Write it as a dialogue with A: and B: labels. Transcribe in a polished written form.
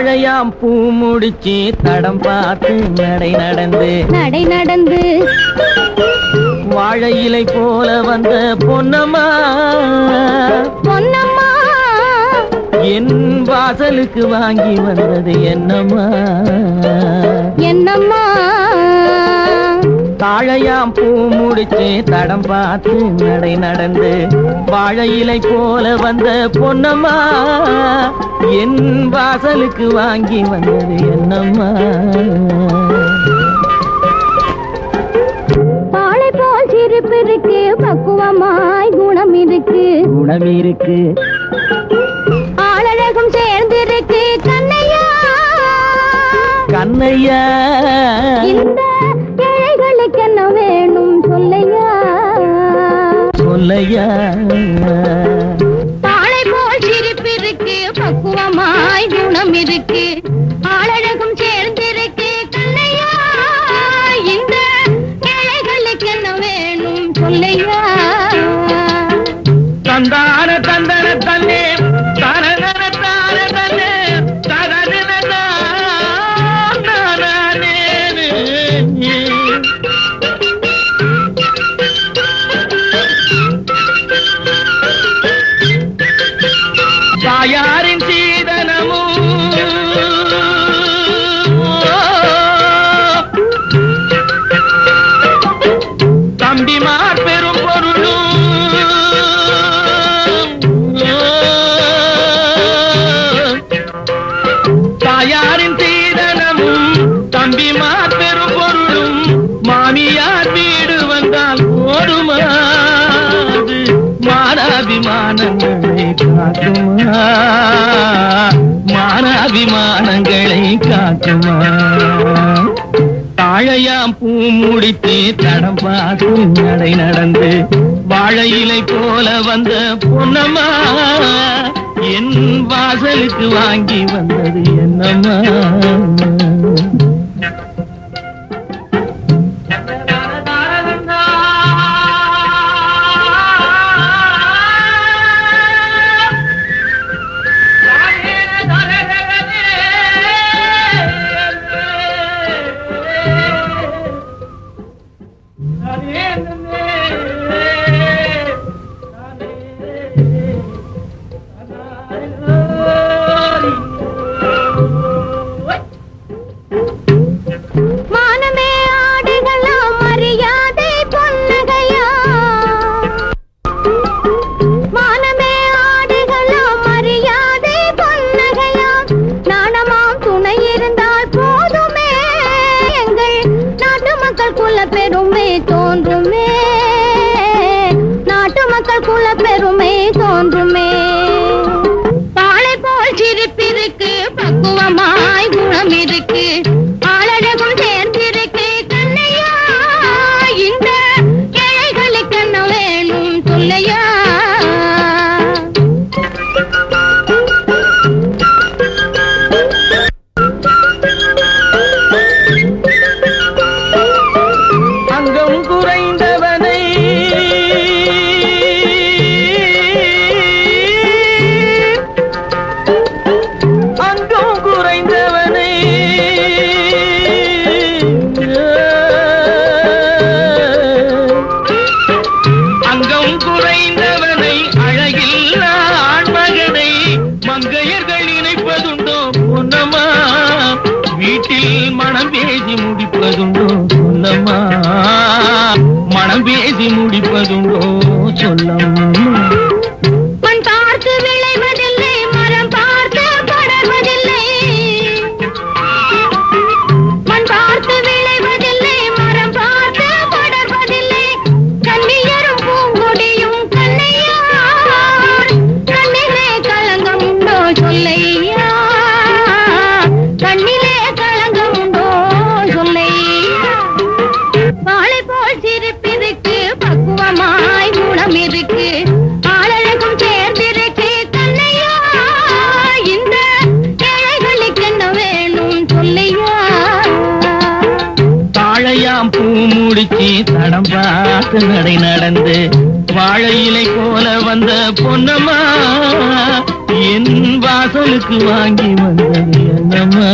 A: தாழையாம் பூ முடிச்சு தடம் பார்த்து நடை நடந்து வாழை இலை போல வந்த பொன்னம்மா என் வாசலுக்கு வாங்கி வந்தது என்னம்மா தாழையாம் பூ முடிச்சு தடம் பார்த்து நடை நடந்து வாழை இலை போல வந்த பொன்னம்மா என் வாசலுக்கு வாங்கி வந்தது என்னம்மா
B: பாலை போல் சிரிப்பு இருக்கு பக்குவமாய் குணம் இருக்கு ஆளழகும் சேர்ந்திருக்கு கண்ணையா இந்த ஏழைகளுக்கு என்ன வேணும் சொல்லையா பாலை போல் சிரிப்பு இருக்கு பக்குவமாய் குணம் இருக்கு ஆளழகும் சேர்ந்திருக்கு கண்ணையா இந்த ஏழைகளுக்கு என்ன வேணும் சொல்லையா
A: தந்தான தந்தன தன்னே தரதன தார தன்னே தரதன தானே தாயாரின் சீதனமும் தம்பிமார் பெரும் பொருளும் தாயாரின் சீதனமும் தம்பிமார் பெரும் பொருளும் மாமியார் வீடு வந்தால் போடுமாது மானாபிமானங்களை காக்குமா தாழையாம் பூ முடித்து தடம் பார்த்து நடை நடந்து வாழை இலை போல வந்த பொன்னம்மா என் வாசலுக்கு வாங்கி வந்தது என்னம்மா
B: பெருமை தோன்றுமே பாலை போல் சிரிப்பிருக்கு பக்குவமாய் குணம் இருக்கு ஆளழகும் சேர்ந்திருக்கு கண்ணையா இந்த ஏழைகளுக்கு என்ன வேணும் சொல்லையா
A: அங்கம் குறைந்தவனை அழகில் ஆண்மகனை மங்கையர்கள் இணைப்பதுண்டோ பொன்னம்மா வீட்டில் மனம் பேசி முடிப்பதுண்டோ சொல்லம்மா மனம் பேசி முடிப்பதுண்டோ சொல்லம்மா
B: மண் பார்த்து விளைவதில்லை மரம் பார்த்து படர்வதில்லை மண் பார்த்து விளைவதில்லை மரம் பார்த்து படர்வதில்லை கண்ணியரும் பூங்கொடியும் கண்ணையா கண்ணிலே களங்கம் உண்டோ சொல்லையா கண்ணிலே களங்கம் உண்டோ சொல்லையா வாழை போல் சிரிப்பிருக்கு பக்குவமாய் குணம் இருக்கு ஆளழகும் சேர்ந்திருக்கு கண்ணையா இந்த ஏழைகளுக்கு என்ன வேணும் சொல்லையா
A: தாழையாம் பூ முடிச்சு தடம் பார்த்து நடை நடந்து வாழை இலை போல வந்த பொன்னம்மா என் வாசலுக்கு வாங்கி வந்தது என்னம்மா